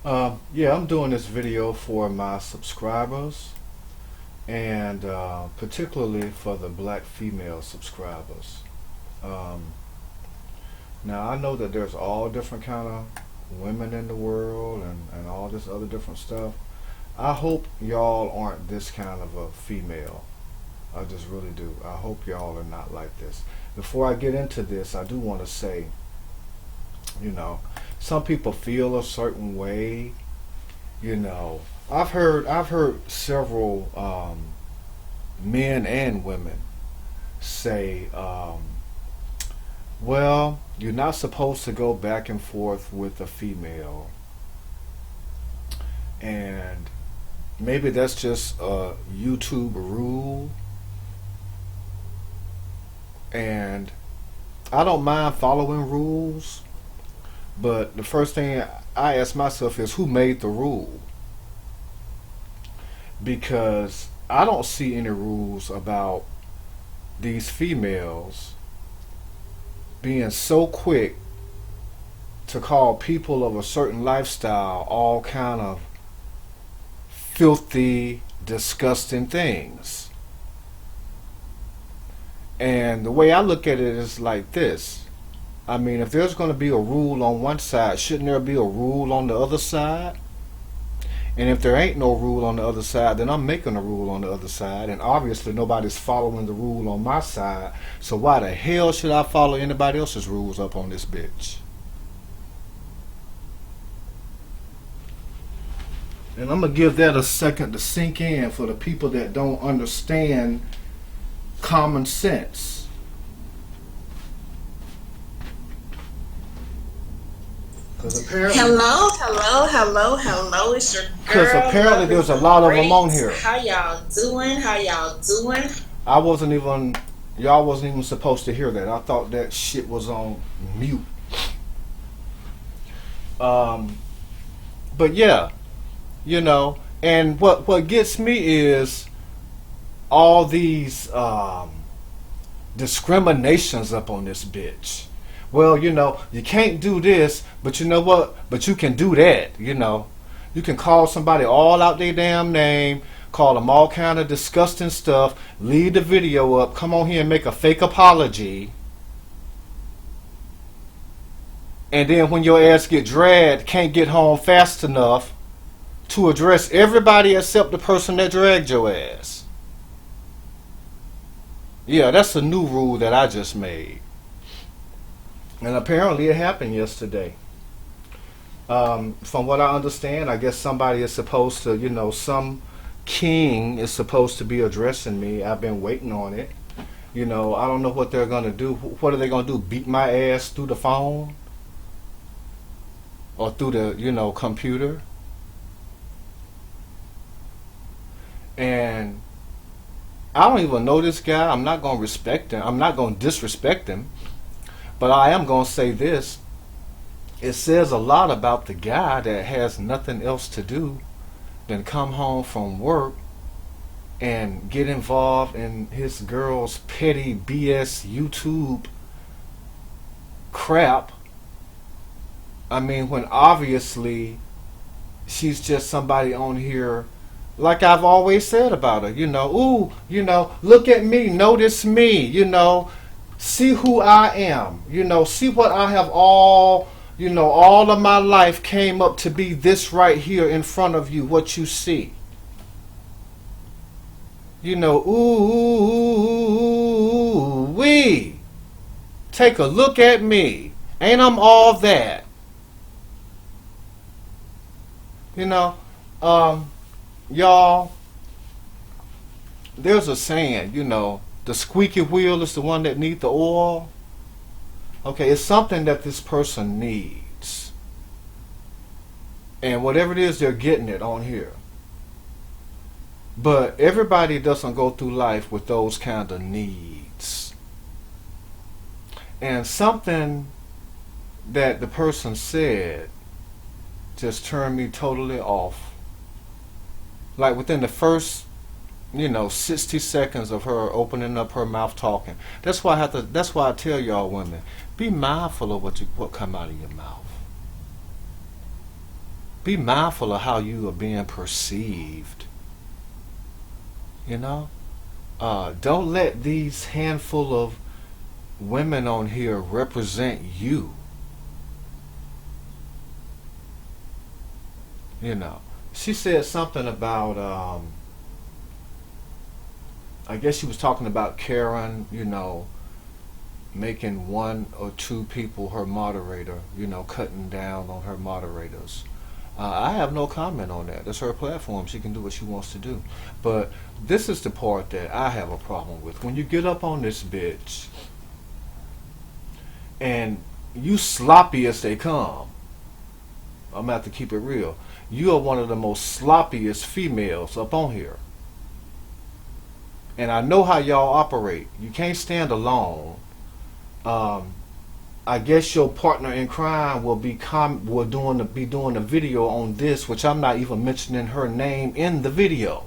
Yeah, I'm doing this video for my subscribers and particularly for the black female subscribers. Um, Now I know that there's all different kind of women in the world and all this other different stuff. I hope y'all aren't this kind of a female. I just really do. I hope y'all are not like this. Before I get into this, I do want to say, you know, some people feel a certain way. I've heard several men and women say, well, you're not supposed to go back and forth with a female, and maybe that's just a YouTube rule. And I don't mind following rules, but the first thing I ask myself is who made the rule? Because I don't see any rules about these females being so quick to call people of a certain lifestyle all kind of filthy, disgusting things. And the way I look at it is like this. I mean, if there's going to be a rule on one side, shouldn't there be a rule on the other side? And if there ain't no rule on the other side, then I'm making a rule on the other side. And obviously nobody's following the rule on my side. So why the hell should I follow anybody else's rules up on this bitch? And I'm going to give that a second to sink in for the people that don't understand common sense. Because apparently, hello. It's your because girl. apparently there's a lot of them on here. How y'all doing? I wasn't even, y'all wasn't even supposed to hear that. I thought that shit was on mute. But yeah, and what gets me is all these discriminations up on this bitch. Well, you can't do this, but you know what? But you can do that, You can call somebody all out their damn name, call them all kind of disgusting stuff, leave the video up, come on here and make a fake apology. And then when your ass get dragged, can't get home fast enough to address everybody except the person that dragged your ass. Yeah, that's a new rule that I just made. And apparently it happened yesterday. From what I understand, I guess somebody is supposed to, some king is supposed to be addressing me. I've been waiting on it. I don't know what they're going to do. What are they going to do? Beat my ass through the phone? Or through the, computer? And I don't even know this guy. I'm not going to respect him. I'm not going to disrespect him. But I am going to say this. It says a lot about the guy that has nothing else to do than come home from work and get involved in his girl's petty BS YouTube crap. I mean, when obviously she's just somebody on here, like I've always said about her, look at me, notice me, see who I am, see what I have all of my life came up to be this right here in front of you, what you see. Ooh, wee. Take a look at me. Ain't I'm all that? Y'all, there's a saying, the squeaky wheel is the one that needs the oil. Okay, it's something that this person needs. And whatever it is, they're getting it on here. But everybody doesn't go through life with those kind of needs. And something that the person said just turned me totally off. Like within the first 60 seconds of her opening up her mouth talking. That's why I tell y'all women, be mindful of what come out of your mouth. Be mindful of how you are being perceived. You know? Don't let these handful of women on here represent you. You know. She said something about, I guess she was talking about Karen, you know, making one or two people her moderator, you know, cutting down on her moderators. I have no comment on that. That's her platform. She can do what she wants to do. But this is the part that I have a problem with. When you get up on this bitch and you sloppy as they come, I'm going to have to keep it real. You are one of the most sloppiest females up on here. And I know how y'all operate. You can't stand alone. I guess your partner in crime will be doing the video on this, which I'm not even mentioning her name in the video.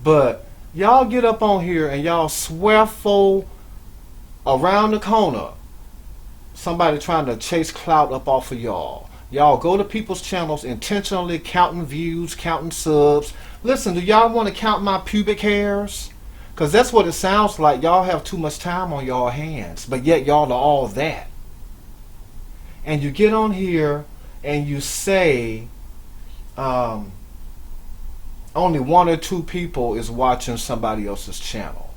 But y'all get up on here and y'all swear for around the corner somebody trying to chase clout up off of y'all. Y'all go to people's channels intentionally counting views, counting subs. Listen, do y'all want to count my pubic hairs? Because that's what it sounds like. Y'all have too much time on y'all hands. But yet y'all are all that. And you get on here and you say only one or two people is watching somebody else's channel.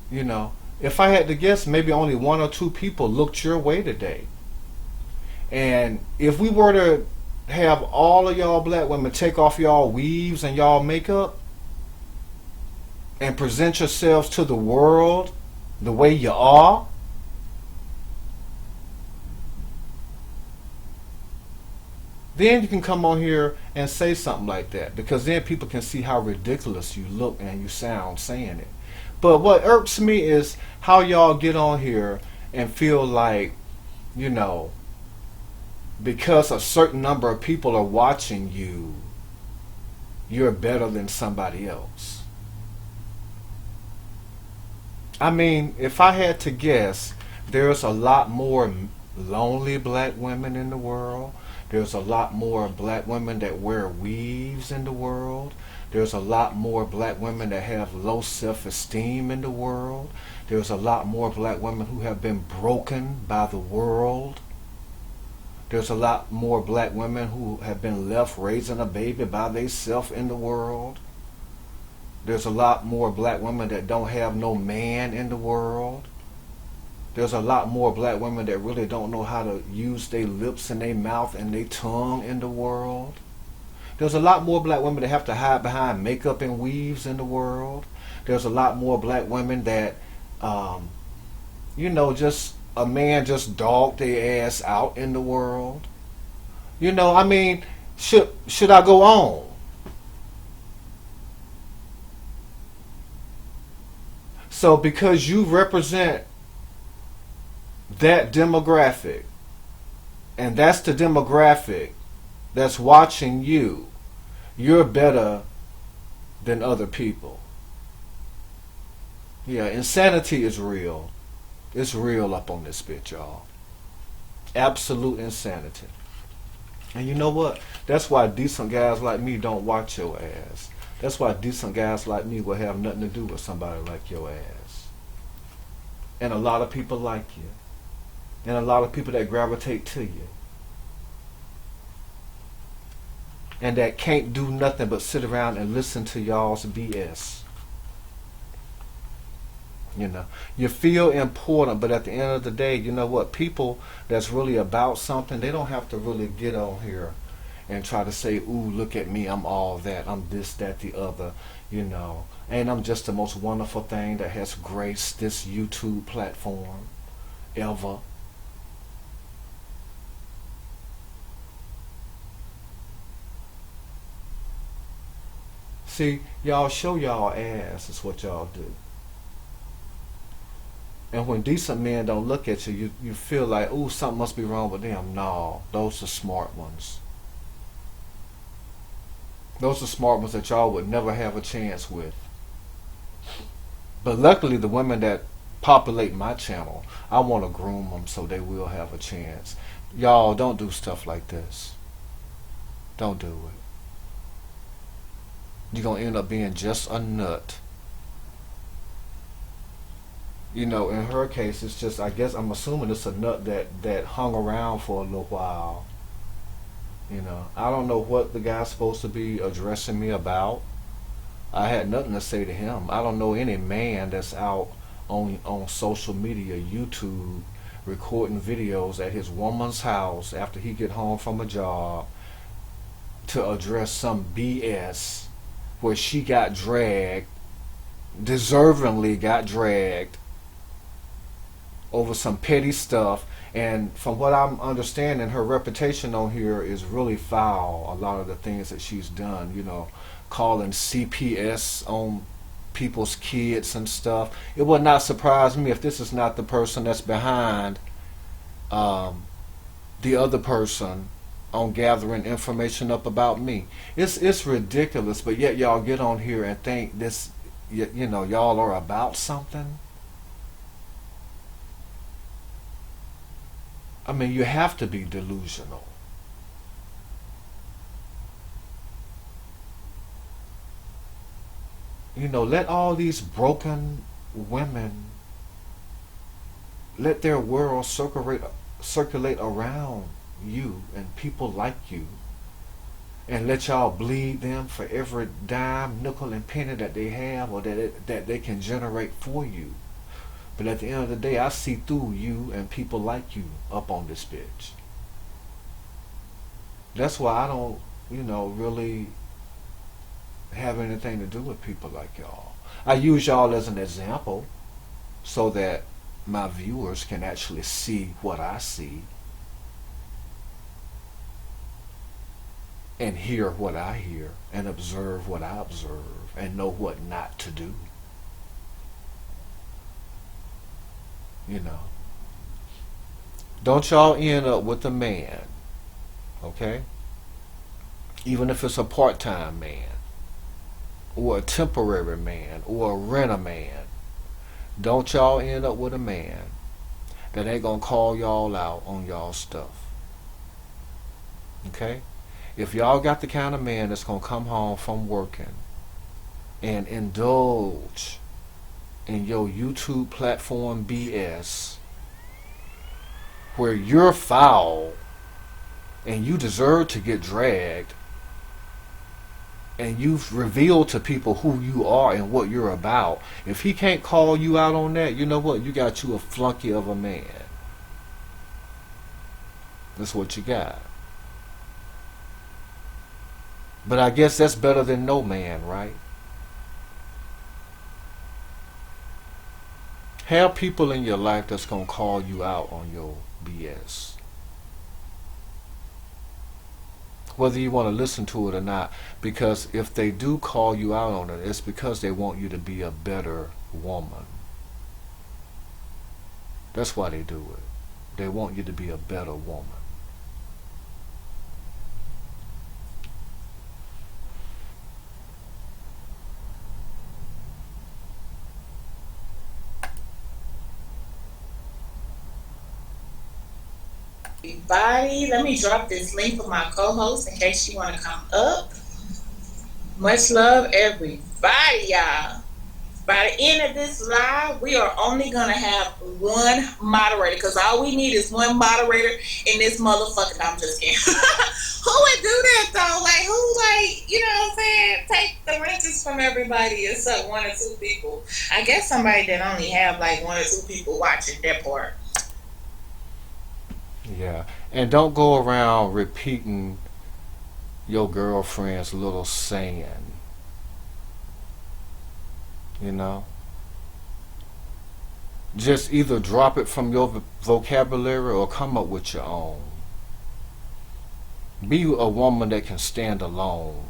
You know, if I had to guess, maybe only one or two people looked your way today. And if we were to have all of y'all black women take off y'all weaves and y'all makeup and present yourselves to the world the way you are, then you can come on here and say something like that, because then people can see how ridiculous you look and you sound saying it. But what irks me is how y'all get on here and feel like, you know, because a certain number of people are watching you, you're better than somebody else. I mean, if I had to guess, there's a lot more lonely black women in the world. There's a lot more black women that wear weaves in the world. There's a lot more black women that have low self-esteem in the world. There's a lot more black women who have been broken by the world. There's a lot more black women who have been left raising a baby by themselves in the world. There's a lot more black women that don't have no man in the world. There's a lot more black women that really don't know how to use their lips and their mouth and their tongue in the world. There's a lot more black women that have to hide behind makeup and weaves in the world. There's a lot more black women that, you know, just a man just dogged their ass out in the world. You know, I mean, should I go on? So because you represent that demographic, and that's the demographic that's watching you, you're better than other people. Yeah, insanity is real. It's real up on this bitch, y'all. Absolute insanity. And you know what? That's why decent guys like me don't watch your ass. That's why decent guys like me will have nothing to do with somebody like your ass. And a lot of people like you. And a lot of people that gravitate to you. And that can't do nothing but sit around and listen to y'all's BS. You know, you feel important, but at the end of the day, you know what? People that's really about something, they don't have to really get on here and try to say, ooh, look at me, I'm all that, I'm this, that, the other, you know. And I'm just the most wonderful thing that has graced this YouTube platform ever. See, y'all show y'all ass is what y'all do. And when decent men don't look at you, you feel like, ooh, something must be wrong with them. No, those are smart ones. Those are smart ones that y'all would never have a chance with. But luckily, the women that populate my channel. I want to groom them so they will have a chance. Y'all, don't do stuff like this. Don't do it. You're going to end up being just a nut. You know, in her case, it's just, I guess, I'm assuming it's a nut that hung around for a little while. You know, I don't know what the guy's supposed to be addressing me about. I had nothing to say to him. I don't know any man that's out on social media, YouTube, recording videos at his woman's house after he get home from a job to address some BS where she got dragged, deservingly got dragged over some petty stuff. And from what I'm understanding, her reputation on here is really foul. A lot of the things that she's done, you know, calling CPS on people's kids and stuff. It would not surprise me if this is not the person that's behind the other person on gathering information up about me. It's ridiculous, but yet y'all get on here and think this, you know, y'all are about something. I mean, you have to be delusional. You know, let all these broken women, let their world circulate around you and people like you, and let y'all bleed them for every dime, nickel, and penny that they have or that they can generate for you. But at the end of the day, I see through you and people like you up on this bitch. That's why I don't, you know, really have anything to do with people like y'all. I use y'all as an example so that my viewers can actually see what I see and hear what I hear and observe what I observe and know what not to do. You know, don't y'all end up with a man, okay? Even if it's a part-time man, or a temporary man, or a renter man. Don't y'all end up with a man that ain't gonna call y'all out on y'all stuff. Okay? If y'all got the kind of man that's gonna come home from working and indulge in your YouTube platform BS, where you're foul and you deserve to get dragged, and you've revealed to people who you are and what you're about, if he can't call you out on that, you know what? You got you a flunky of a man. That's what you got. But I guess that's better than no man, right? Have people in your life that's going to call you out on your BS. Whether you want to listen to it or not. Because if they do call you out on it, it's because they want you to be a better woman. That's why they do it. They want you to be a better woman. Everybody, let me drop this link for my co-host in case you want to come up. Much love, everybody, y'all. By the end of this live, we are only going to have one moderator because all we need is one moderator in this motherfucker. No, I'm just kidding. Who would do that, though? Like, who, like, you know what I'm saying? Take the wrenches from everybody except one or two people. I guess somebody that only have, like, one or two people watching that part. Yeah, and don't go around repeating your girlfriend's little saying. You know, just either drop it from your vocabulary or come up with your own. Be a woman that can stand alone.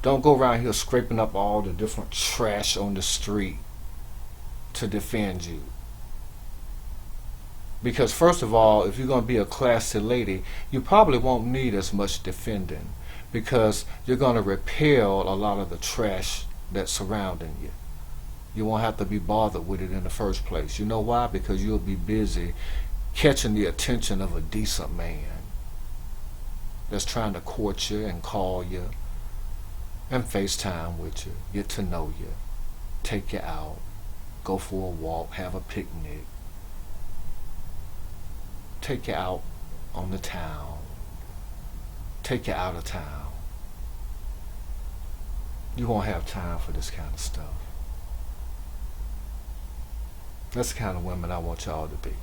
Don't go around here scraping up all the different trash on the street to defend you. Because first of all, if you're going to be a classy lady, you probably won't need as much defending, because you're going to repel a lot of the trash that's surrounding you. You won't have to be bothered with it in the first place. You know why? Because you'll be busy catching the attention of a decent man that's trying to court you and call you and FaceTime with you, get to know you, take you out, go for a walk, have a picnic, take you out on the town, take you out of town. You won't have time for this kind of stuff. That's the kind of women I want y'all to be.